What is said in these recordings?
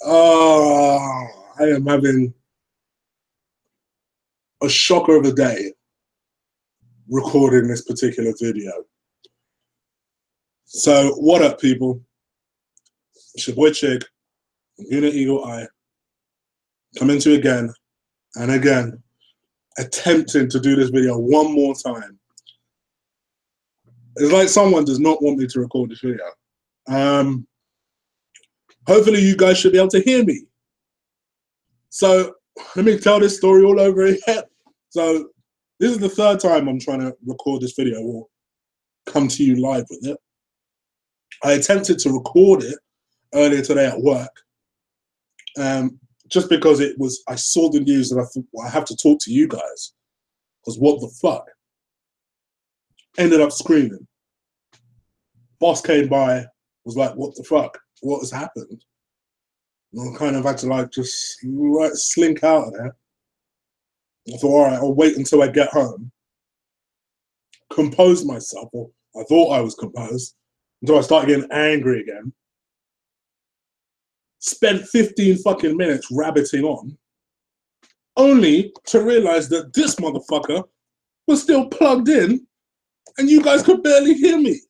Oh, I am having a shocker of a day recording this particular video. So, what up, people? It's your boy Chig, Unit Eagle Eye, coming to you again and again, attempting to do this video one more time. It's like someone does not want me to record this video. Hopefully you guys should be able to hear me. So let me tell this story all over again. So this is the third time I'm trying to record this video or come to you live with it. I attempted to record it earlier today at work, just because I saw the news and I thought, well, I have to talk to you guys, because what the fuck? Ended up screaming. Boss came by, was like, what the fuck? What has happened? And I kind of had to just slink out of there. I thought, all right, I'll wait until I get home, compose myself, or I thought I was composed, until I started getting angry again. Spent 15 fucking minutes rabbiting on, only to realize that this motherfucker was still plugged in and you guys could barely hear me.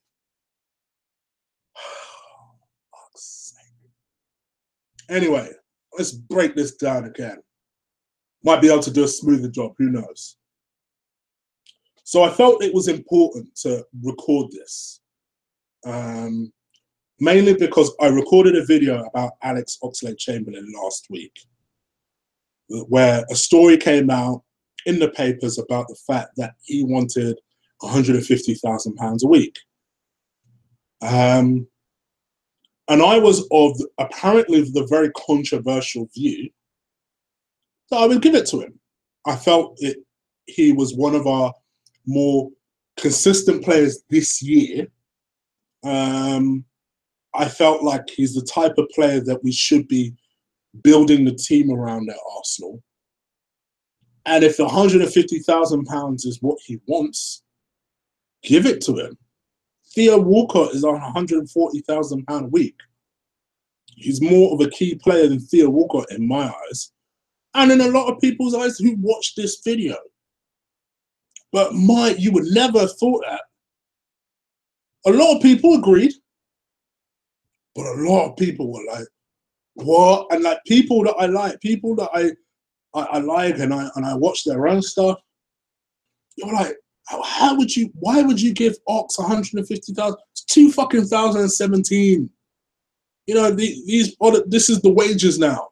Anyway, let's break this down again. Might be able to do a smoother job, who knows? So I felt it was important to record this. Mainly because I recorded a video about Alex Oxlade-Chamberlain last week, where a story came out in the papers about the fact that he wanted £150,000 a week. And I was of apparently the very controversial view that I would give it to him. I felt he was one of our more consistent players this year. I felt like he's the type of player that we should be building the team around at Arsenal. And if £150,000 is what he wants, give it to him. Theo Walcott is on £140,000 a week. He's more of a key player than Theo Walcott in my eyes, and in a lot of people's eyes who watched this video. But you would never have thought that. A lot of people agreed, but a lot of people were like, what? And like people that I like, people that I like and I watch their own stuff, you're like, why would you give Ox 150,000? It's 2017. You know, this is the wages now.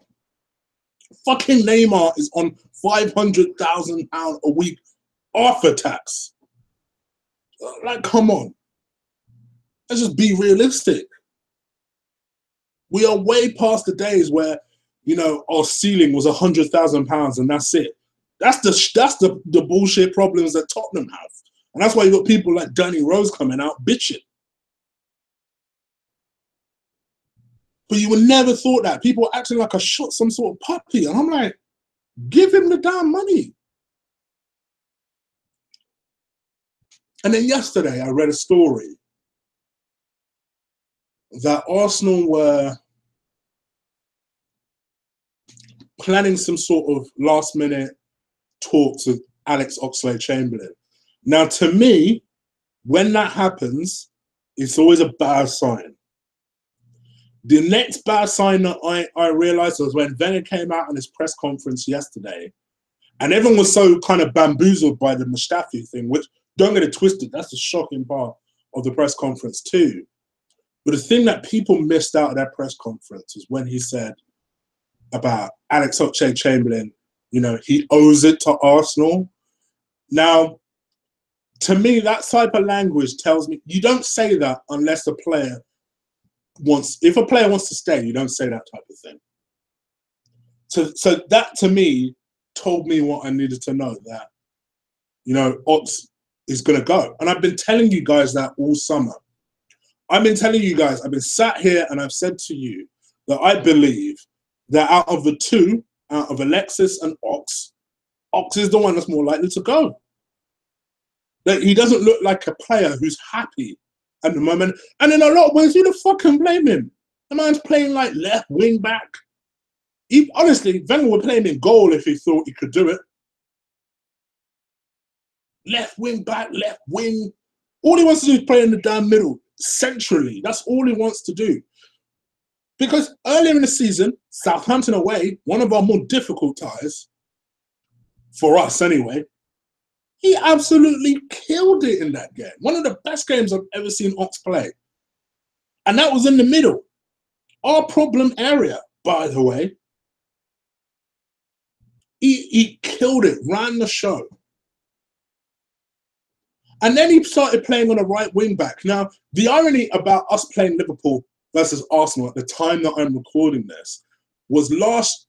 Fucking Neymar is on £500,000 a week after tax. Like, come on. Let's just be realistic. We are way past the days where, you know, our ceiling was £100,000 and that's it. That's the bullshit problems that Tottenham have. And that's why you got people like Danny Rose coming out bitching. But you would never thought that. People were acting like I shot some sort of puppy. And I'm like, give him the damn money. And then yesterday I read a story that Arsenal were planning some sort of last-minute talks with Alex Oxlade-Chamberlain. Now, to me, when that happens, it's always a bad sign. The next bad sign that I realized was when Wenger came out on his press conference yesterday, and everyone was so kind of bamboozled by the Mustafi thing, which, don't get it twisted, that's the shocking part of the press conference too. But the thing that people missed out of that press conference is when he said about Alex Oxlade-Chamberlain, you know, he owes it to Arsenal. Now, to me, that type of language tells me you don't say that unless a player if a player wants to stay, you don't say that type of thing. So that to me told me what I needed to know, that, you know, Ox is going to go. And I've been telling you guys that all summer. I've been telling you guys, I've been sat here and I've said to you that I believe that out of the two, out of Alexis and Ox is the one that's more likely to go. That he doesn't look like a player who's happy at the moment. And in a lot of ways, who the fuck can blame him? The man's playing like left wing back. Honestly, Wenger would play him in goal if he thought he could do it. Left wing back, left wing. All he wants to do is play in the damn middle, centrally. That's all he wants to do. Because earlier in the season, Southampton away, one of our more difficult ties, for us anyway, he absolutely killed it in that game. One of the best games I've ever seen Ox play. And that was in the middle. Our problem area, by the way. He killed it, ran the show. And then he started playing on a right wing back. Now, the irony about us playing Liverpool versus Arsenal at the time that I'm recording this was the last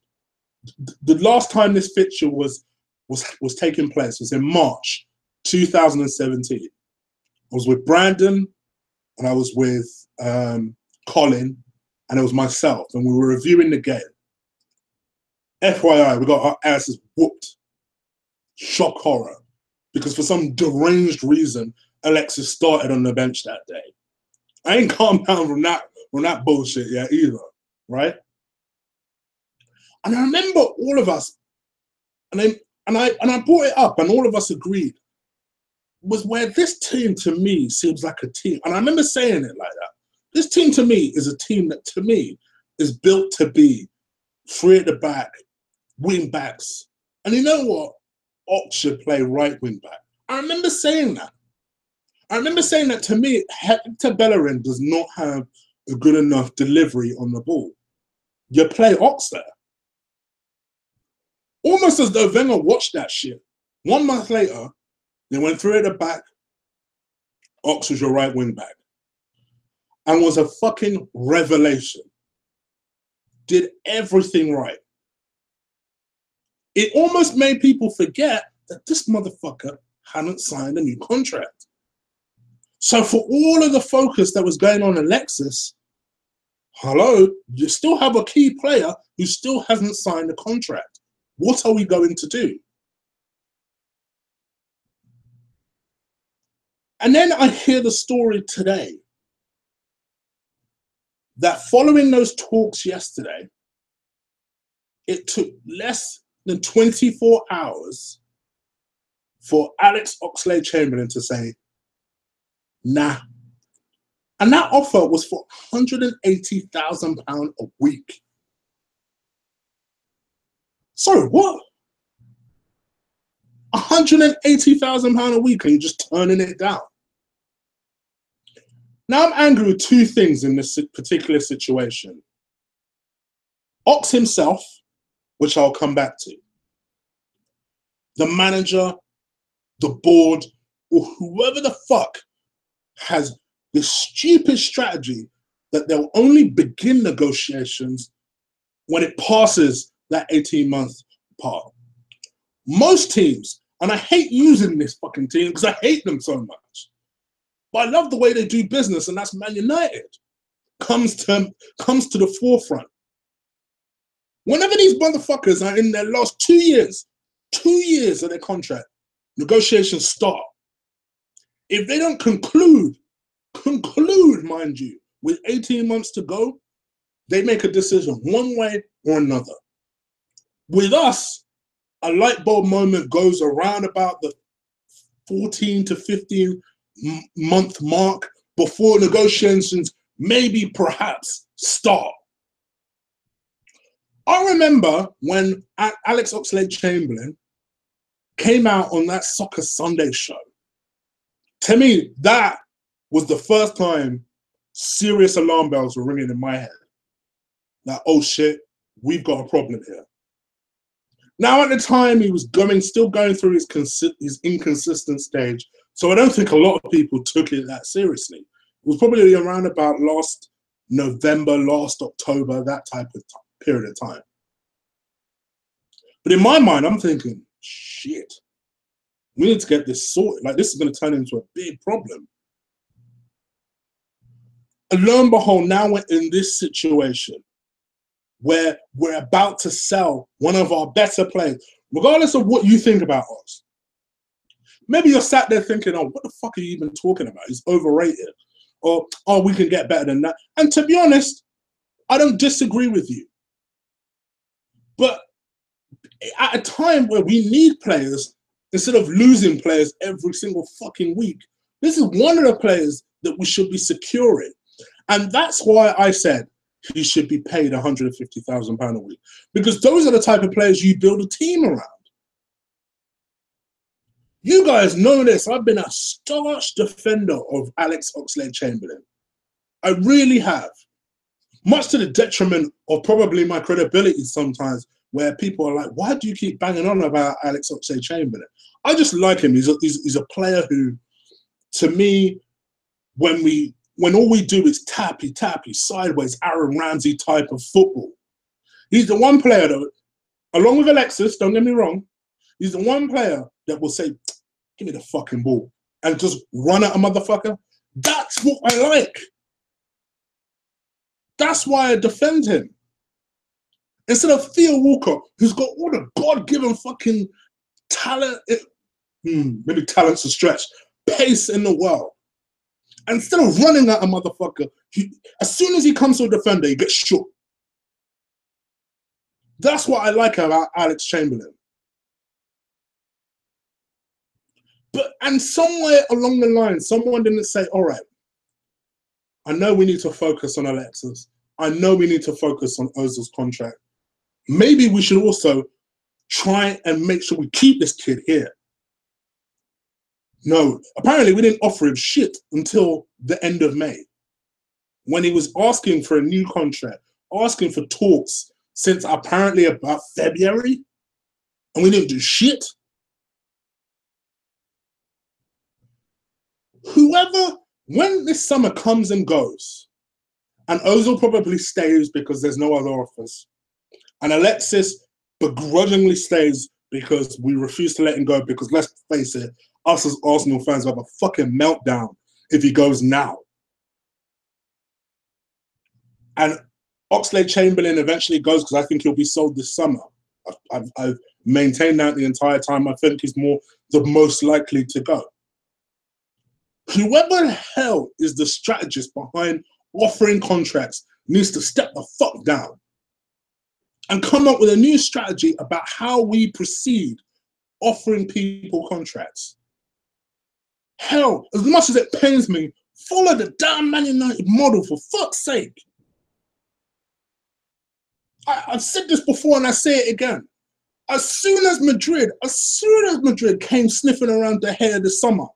time this fixture was taking place was in March 2017. I was with Brandon and I was with Colin and it was myself and we were reviewing the game. FYI, we got our asses whooped. Shock horror. Because for some deranged reason, Alexis started on the bench that day. I ain't calmed down from that bullshit yet either, right? And I remember all of us, and I brought it up, and all of us agreed, was where this team to me seems like a team. And I remember saying it like that. This team to me is a team that to me is built to be three at the back, wing backs. And you know what? Ox should play right wing back. I remember saying that. I remember saying that to me, Hector Bellerin does not have a good enough delivery on the ball. You play Ox there. Almost as though Wenger watched that shit. 1 month later, they went through at the back. Ox was your right wing back. And was a fucking revelation. Did everything right. It almost made people forget that this motherfucker hadn't signed a new contract. So for all of the focus that was going on Alexis, hello, you still have a key player who still hasn't signed a contract. What are we going to do? And then I hear the story today that following those talks yesterday, it took less than 24 hours for Alex Oxlade-Chamberlain to say, nah. And that offer was for £180,000 a week. Sorry, what? £180,000 a week and you're just turning it down. Now I'm angry with two things in this particular situation. Ox himself, which I'll come back to. The manager, the board, or whoever the fuck has this stupid strategy that they'll only begin negotiations when it passes that 18-month part. Most teams, and I hate using this fucking team because I hate them so much, but I love the way they do business, and that's Man United. Comes to the forefront. Whenever these motherfuckers are in their last 2 years of their contract, negotiations start. If they don't conclude, mind you, with 18 months to go, they make a decision one way or another. With us, a light bulb moment goes around about the 14 to 15 month mark before negotiations maybe perhaps start. I remember when Alex Oxlade-Chamberlain came out on that Soccer Sunday show. To me, that was the first time serious alarm bells were ringing in my head. That, oh shit, we've got a problem here. Now at the time, he was still going through his inconsistent stage, so I don't think a lot of people took it that seriously. It was probably around about last November, last October, that type of period of time. But in my mind, I'm thinking, shit, we need to get this sorted. Like, this is going to turn into a big problem. And lo and behold, now we're in this situation where we're about to sell one of our better players, regardless of what you think about us. Maybe you're sat there thinking, oh, what the fuck are you even talking about? He's overrated. or, oh, we can get better than that. And to be honest, I don't disagree with you. But at a time where we need players, instead of losing players every single fucking week, this is one of the players that we should be securing. And that's why I said he should be paid £150,000 a week. Because those are the type of players you build a team around. You guys know this. I've been a staunch defender of Alex Oxlade-Chamberlain. I really have. Much to the detriment of probably my credibility sometimes, where people are like, why do you keep banging on about Alex Oxlade-Chamberlain? I just like him. He's a player who, to me, when all we do is tappy, sideways, Aaron Ramsey type of football, he's the one player that, along with Alexis, don't get me wrong, he's the one player that will say, give me the fucking ball, and just run at a motherfucker. That's what I like. That's why I defend him. Instead of Theo Walcott, who's got all the God-given fucking talent, maybe talent's a stretch, pace in the world. Instead of running at a motherfucker, as soon as he comes to a defender, he gets shook. That's what I like about Alex Chamberlain. And somewhere along the line, someone didn't say, all right, I know we need to focus on Alexis. I know we need to focus on Ozil's contract. Maybe we should also try and make sure we keep this kid here. No, apparently we didn't offer him shit until the end of May, when he was asking for a new contract, asking for talks since apparently about February, and we didn't do shit. Whoever, when this summer comes and goes, and Ozil probably stays because there's no other offers, and Alexis begrudgingly stays because we refuse to let him go, because let's face it, us as Arsenal fans will have a fucking meltdown if he goes now. And Oxlade-Chamberlain eventually goes, because I think he'll be sold this summer. I've maintained that the entire time. I think he's the most likely to go. Whoever the hell is the strategist behind offering contracts needs to step the fuck down and come up with a new strategy about how we proceed offering people contracts. Hell, as much as it pains me, follow the damn Man United model, for fuck's sake. I've said this before and I say it again. As soon as Madrid came sniffing around the hair this summer,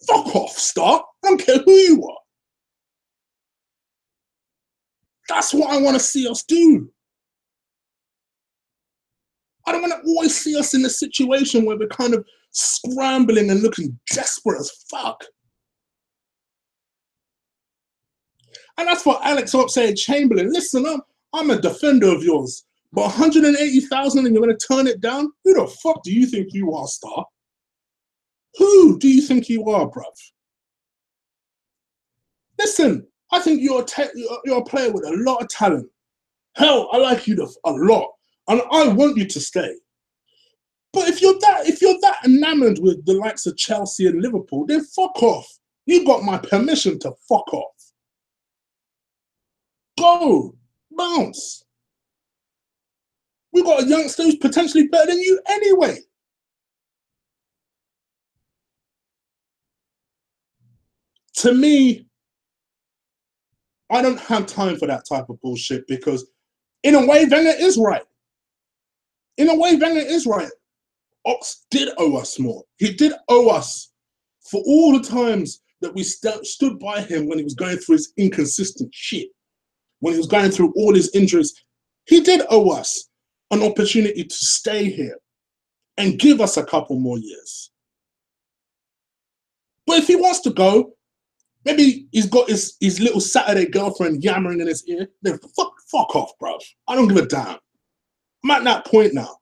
fuck off, Star. I don't care who you are. That's what I want to see us do. I don't want to always see us in a situation where we're kind of scrambling and looking desperate as fuck. And that's for Alex Oxlade-Chamberlain. Listen, I'm a defender of yours, but 180,000 and you're going to turn it down? Who the fuck do you think you are, Star? Who do you think you are, bruv? Listen, I think you're a player with a lot of talent. Hell, I like you a lot, and I want you to stay. But if you're that enamored with the likes of Chelsea and Liverpool, then fuck off. You got my permission to fuck off. Go, bounce. We got a youngster who's potentially better than you anyway. To me, I don't have time for that type of bullshit, because in a way, Wenger is right. In a way, Wenger is right. Ox did owe us more. He did owe us for all the times that we stood by him when he was going through his inconsistent shit, when he was going through all his injuries. He did owe us an opportunity to stay here and give us a couple more years. But if he wants to go, maybe he's got his little Saturday girlfriend yammering in his ear, then fuck off, bruv. I don't give a damn. I'm at that point now.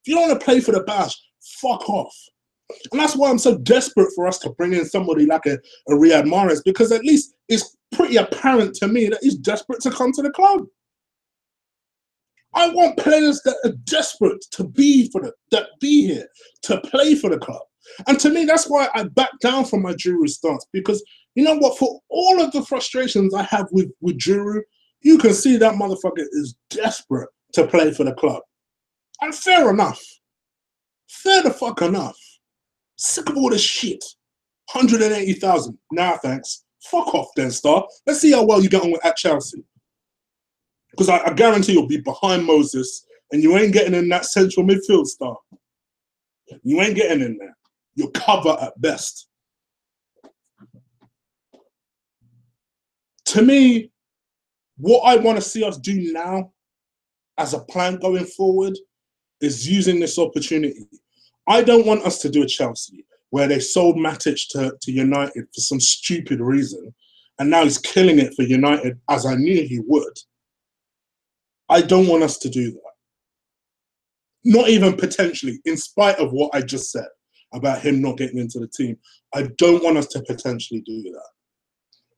If you don't want to play for the Bash, fuck off. And that's why I'm so desperate for us to bring in somebody like a Riyad Mahrez, because at least it's pretty apparent to me that he's desperate to come to the club. I want players that are desperate to be here, to play for the club. And to me, that's why I backed down from my Giroud stance, because You know what? For all of the frustrations I have with Giroud, you can see that motherfucker is desperate to play for the club. And fair enough. Fair the fuck enough. Sick of all this shit. 180,000. Nah, thanks. Fuck off then, Star. Let's see how well you get on at Chelsea. Because I guarantee you'll be behind Moses and you ain't getting in that central midfield, Star. You ain't getting in there. You're cover at best. To me, what I want to see us do now as a plan going forward is using this opportunity. I don't want us to do a Chelsea where they sold Matic to United for some stupid reason, and now he's killing it for United, as I knew he would. I don't want us to do that. Not even potentially, in spite of what I just said about him not getting into the team. I don't want us to potentially do that.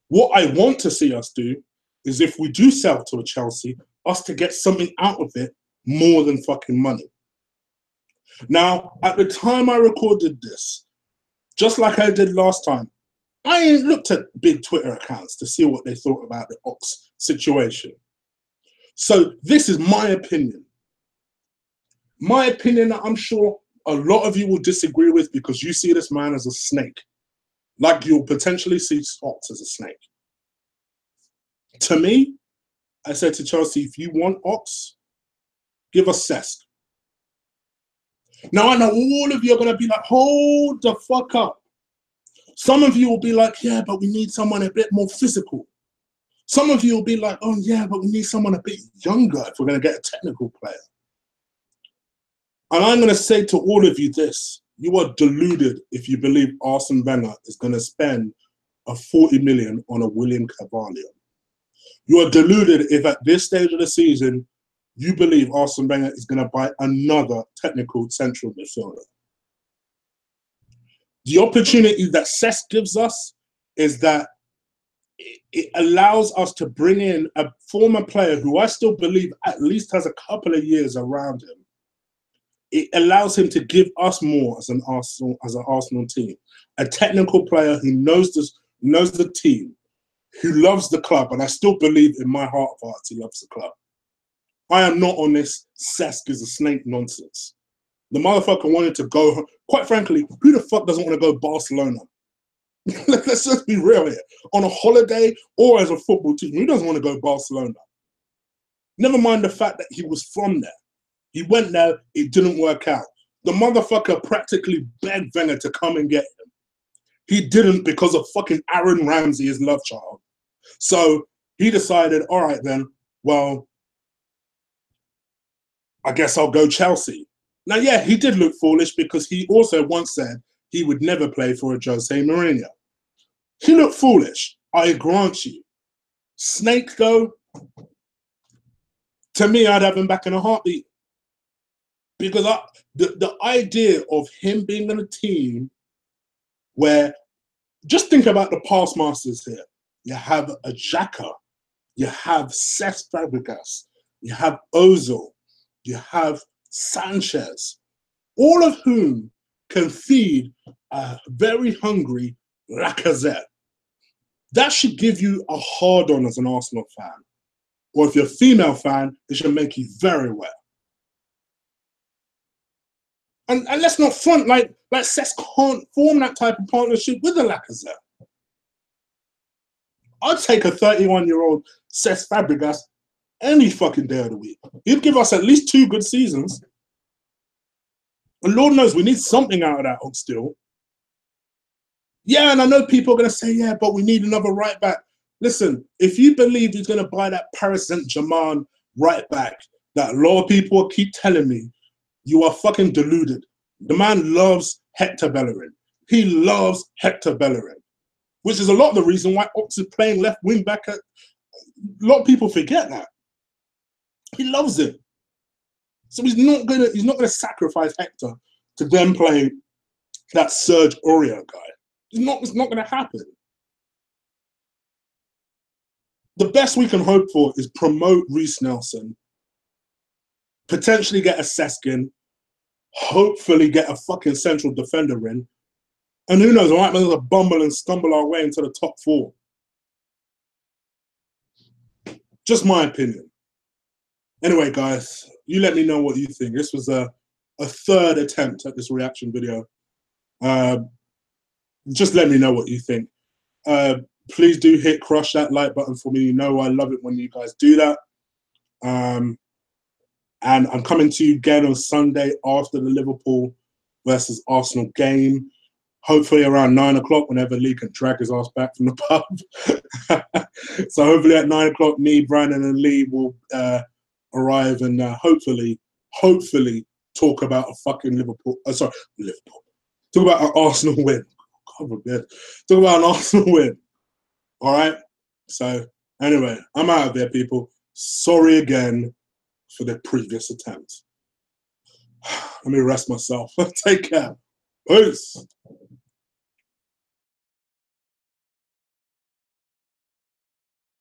What I want to see us do is, if we do sell to a Chelsea, us to get something out of it more than fucking money. Now, at the time I recorded this, just like I did last time, I ain't looked at big Twitter accounts to see what they thought about the Ox situation. So this is my opinion. My opinion that I'm sure a lot of you will disagree with, because you see this man as a snake, like you'll potentially see Ox as a snake. To me, I said to Chelsea, if you want Ox, give us Cesc. Now, I know all of you are going to be like, hold the fuck up. Some of you will be like, yeah, but we need someone a bit more physical. Some of you will be like, oh, yeah, but we need someone a bit younger if we're going to get a technical player. And I'm going to say to all of you this: you are deluded if you believe Arsene Wenger is going to spend a 40 million on a William Carvalho. You are deluded if at this stage of the season you believe Arsene Wenger is going to buy another technical central midfielder. The opportunity that Cesc gives us is that it allows us to bring in a former player who I still believe at least has a couple of years around him. It allows him to give us more as an Arsenal team. A technical player who knows the team, who loves the club, and I still believe in my heart of hearts he loves the club. I am not on this Cesc is a snake nonsense. The motherfucker wanted to go, quite frankly, who the fuck doesn't want to go Barcelona? Let's just be real here. On a holiday or as a football team, who doesn't want to go Barcelona? Never mind the fact that he was from there. He went there, it didn't work out. The motherfucker practically begged Wenger to come and get him. He didn't, because of fucking Aaron Ramsey, his love child. So he decided, all right then, well, I guess I'll go Chelsea. Now, yeah, he did look foolish, because he also once said he would never play for a Jose Mourinho. He looked foolish, I grant you. Snake, though, to me, I'd have him back in a heartbeat. Because the idea of him being on a team where, just think about the past masters here. You have a Xhaka, you have Cesc Fabregas, you have Ozil, you have Sanchez, all of whom can feed a very hungry Lacazette. That should give you a hard-on as an Arsenal fan. Or if you're a female fan, it should make you very well. And let's not front like Cesc can't form that type of partnership with a Lacazette. I'd take a 31-year-old Cesc Fabregas any fucking day of the week. He'd give us at least 2 good seasons. And Lord knows we need something out of that Ox still. Yeah, and I know people are going to say, yeah, but we need another right back. Listen, if you believe he's going to buy that Paris Saint-Germain right back that a lot of people keep telling me, you are fucking deluded. The man loves Hector Bellerin. He loves Hector Bellerin, which is a lot of the reason why Ox is playing left wing back. A lot of people forget that. He loves him. So he's not gonna sacrifice Hector to then play that Serge Aurier guy. It's not gonna happen. The best we can hope for is promote Reece Nelson, potentially get a Cesc in, hopefully get a fucking central defender in, And who knows, I might be able to bumble and stumble our way into the top 4. Just my opinion. Anyway, guys, you let me know what you think. This was a third attempt at this reaction video. Just let me know what you think. Please do crush that like button for me. You know I love it when you guys do that. And I'm coming to you again on Sunday after the Liverpool versus Arsenal game. Hopefully around 9 o'clock, whenever Lee can drag his ass back from the pub. So hopefully at 9 o'clock, me, Brandon, and Lee will arrive and hopefully talk about a fucking Liverpool. Talk about an Arsenal win. God forbid. Talk about an Arsenal win. All right. So anyway, I'm out of there, people. Sorry again for the previous attempt. Let me rest myself. Take care. Peace.